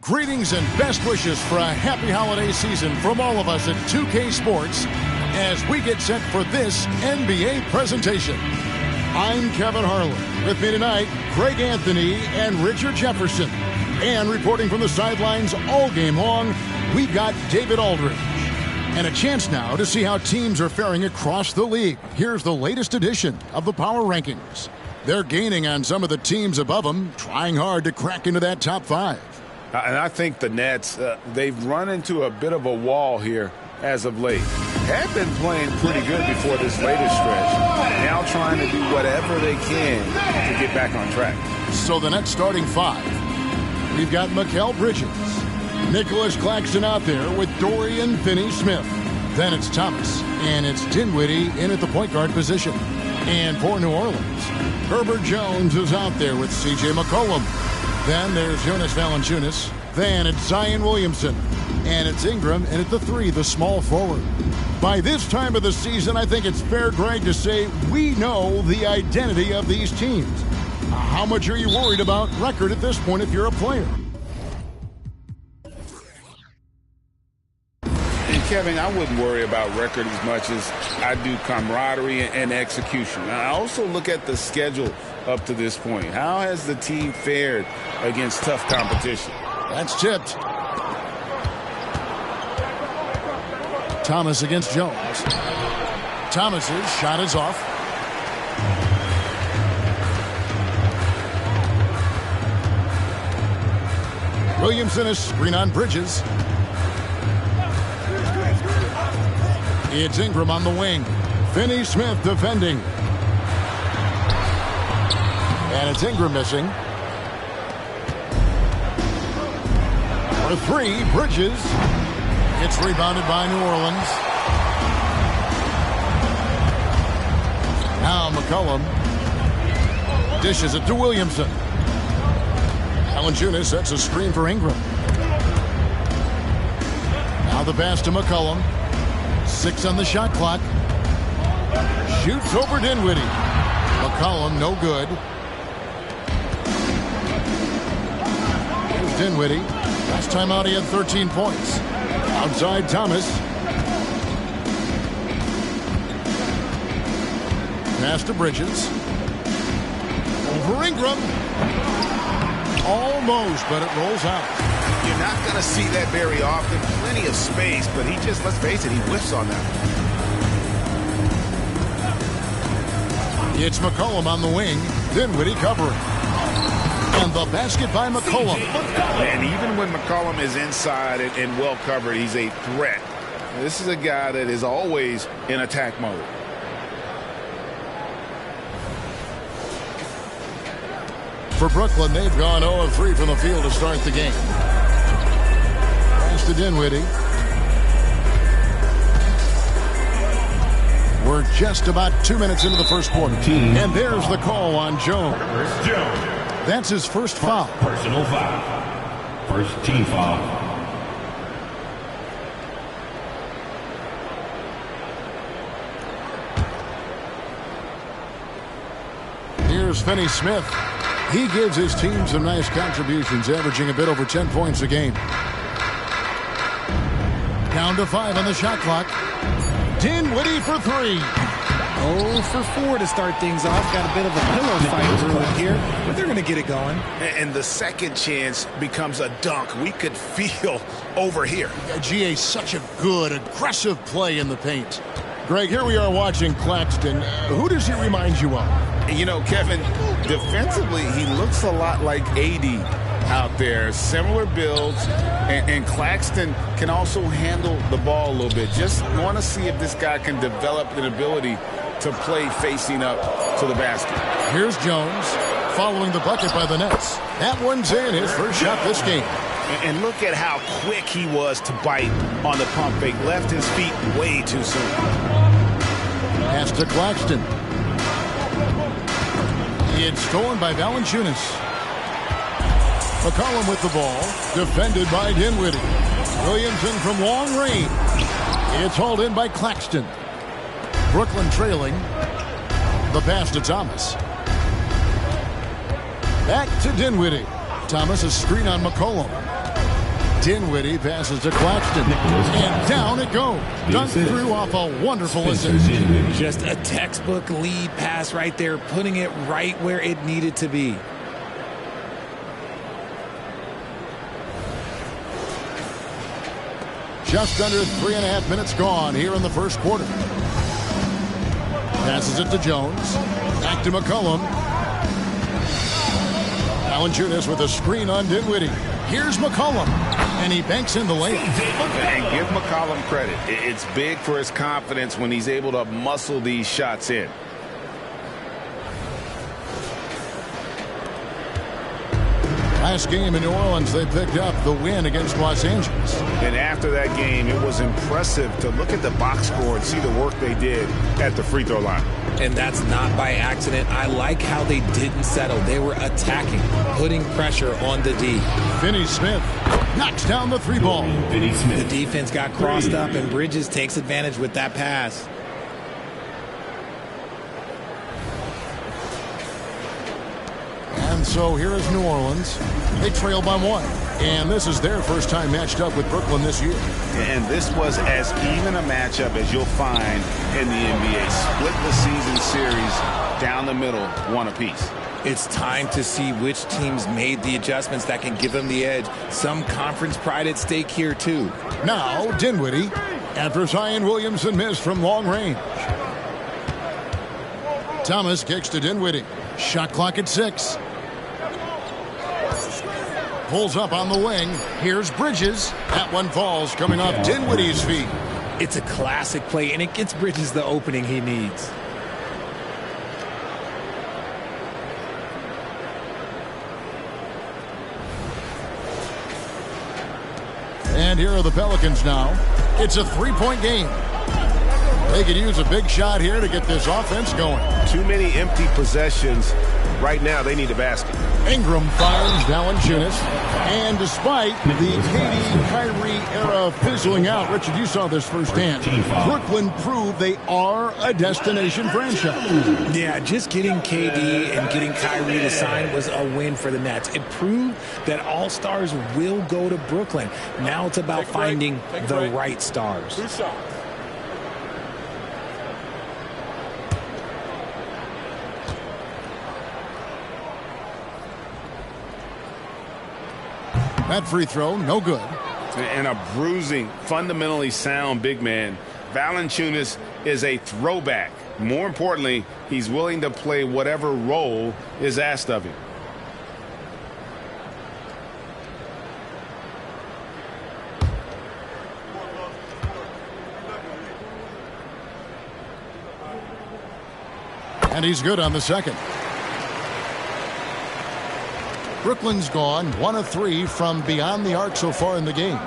Greetings and best wishes for a happy holiday season from all of us at 2K Sports as we get set for this NBA presentation. I'm Kevin Harlan. With me tonight, Greg Anthony and Richard Jefferson. And reporting from the sidelines all game long, we've got David Aldridge. And a chance now to see how teams are faring across the league. Here's the latest edition of the Power Rankings. They're gaining on some of the teams above them, trying hard to crack into that top five. And I think the Nets, they've run into a bit of a wall here as of late. Had been playing pretty good before this latest stretch. Now trying to do whatever they can to get back on track. So the Nets starting five. We've got Mikal Bridges. Nicholas Claxton out there with Dorian Finney-Smith. Then it's Thomas. And it's Dinwiddie in at the point guard position. And for New Orleans, Herbert Jones is out there with C.J. McCollum. Then there's Jonas Valanciunas. Then it's Zion Williamson. And it's Ingram, and at the three, the small forward. By this time of the season, I think it's fair, Greg, to say we know the identity of these teams. How much are you worried about record at this point if you're a player? And Kevin, I wouldn't worry about record as much as I do camaraderie and execution. I also look at the schedule up to this point. How has the team fared against tough competition? That's tipped. Thomas against Jones. Thomas's shot is off. Williamson is screen on Bridges. It's Ingram on the wing. Finney-Smith defending. And it's Ingram missing. For three, Bridges. It's rebounded by New Orleans. Now McCollum dishes it to Williamson. Valanciunas sets a screen for Ingram. Now the pass to McCollum. 6 on the shot clock. Shoots over Dinwiddie. McCollum no good. Here's Dinwiddie. Last time out he had 13 points. Outside Thomas. Pass to Bridges. Over Ingram. Almost, but it rolls out. You're not going to see that very often. Plenty of space, but he just, let's face it, he whiffs on that. It's McCollum on the wing. Dinwiddie covering. And the basket by McCollum. And even when McCollum is inside and well covered, he's a threat. This is a guy that is always in attack mode. For Brooklyn, they've gone 0 of 3 from the field to start the game. Pass to Dinwiddie. We're just about 2 minutes into the first quarter. And there's the call on Jones. That's his first foul. Personal foul. First team foul. Here's Finney-Smith. He gives his team some nice contributions, averaging a bit over 10 points a game. Down to 5 on the shot clock. Dinwiddie for 3. 0 for 4 to start things off. Got a bit of a pillow fight brewing here, but they're going to get it going. And the second chance becomes a dunk. We could feel over here. GA, such a good, aggressive play in the paint. Greg, here we are watching Claxton. Who does he remind you of? You know, Kevin, defensively, he looks a lot like AD out there. Similar builds, and Claxton can also handle the ball a little bit. Just want to see if this guy can develop an ability to play facing up to the basket. Here's Jones following the bucket by the Nets. That one's in, his first shot this game. And look at how quick he was to bite on the pump fake. Left his feet way too soon. Pass to Claxton. It's stolen by Valanciunas. McCollum with the ball. Defended by Dinwiddie. Williamson from long range. It's hauled in by Claxton. Brooklyn trailing. The pass to Thomas. Back to Dinwiddie. Thomas, a screen on McCollum. Dinwiddie passes to Claxton. And down it goes. Dunked through off a wonderful assist. Just a textbook lead pass right there, putting it right where it needed to be. Just under 3.5 minutes gone here in the first quarter. Passes it to Jones. Back to McCollum. Valanciunas with a screen on Dinwiddie. Here's McCollum. And he banks in the layup. And give McCollum credit. It's big for his confidence when he's able to muscle these shots in. Last game in New Orleans, they picked up the win against Los Angeles. And after that game, it was impressive to look at the box score and see the work they did at the free throw line. And that's not by accident. I like how they didn't settle. They were attacking, putting pressure on the D. Finney-Smith knocks down the three ball. The defense got crossed up, and Bridges takes advantage with that pass. And so here is New Orleans. They trail by 1. And this is their first time matched up with Brooklyn this year. And this was as even a matchup as you'll find in the NBA. Split the season series down the middle, one apiece. It's time to see which teams made the adjustments that can give them the edge. Some conference pride at stake here, too. Now, Dinwiddie, after Zion Williamson missed from long range. Thomas kicks to Dinwiddie. Shot clock at 6. Pulls up on the wing. Here's Bridges. That one falls coming off Dinwiddie's feet. It's a classic play, and it gets Bridges the opening he needs. And here are the Pelicans now. It's a three-point game. They could use a big shot here to get this offense going. Too many empty possessions. Right now, they need a basket. Ingram finds Valanciunas. And despite the KD-Kyrie era fizzling out, Richard, you saw this firsthand. Brooklyn proved they are a destination franchise. Yeah, just getting KD and getting Kyrie to sign was a win for the Nets. It proved that all stars will go to Brooklyn. Now it's about finding the right stars. That free throw, no good. And a bruising, fundamentally sound big man. Valanciunas is a throwback. More importantly, he's willing to play whatever role is asked of him. And he's good on the second. Brooklyn's gone 1 of 3 from beyond the arc so far in the game.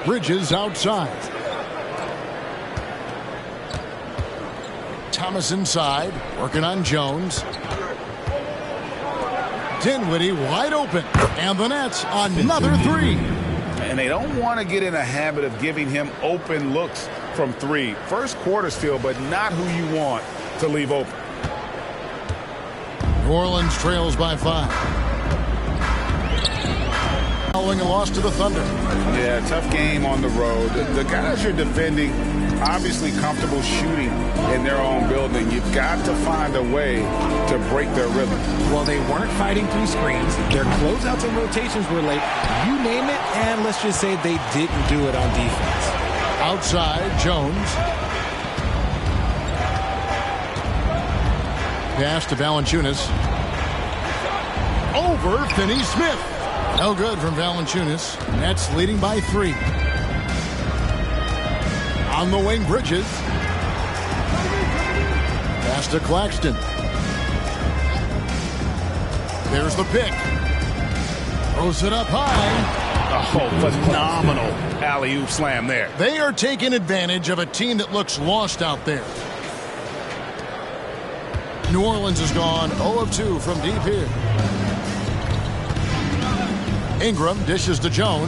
Bridges outside. Thomas inside, working on Jones. Dinwiddie wide open, and the Nets another 3. And they don't want to get in a habit of giving him open looks from 3. First quarter still, but not who you want to leave open. New Orleans trails by 5. Following a loss to the Thunder. Yeah, tough game on the road. The guys you're defending, obviously comfortable shooting in their own building. You've got to find a way to break their rhythm. Well, they weren't fighting through screens. Their closeouts and rotations were late. You name it, and let's just say they didn't do it on defense. Outside, Jones. Pass to Valanciunas. Over Finney-Smith. No good from Valanciunas. Nets leading by 3. On the wing, Bridges. Pass to Claxton. There's the pick. Throws it up high. Oh, phenomenal alley-oop slam there. They are taking advantage of a team that looks lost out there. New Orleans has gone 0 of 2 from deep here. Ingram dishes to Jones.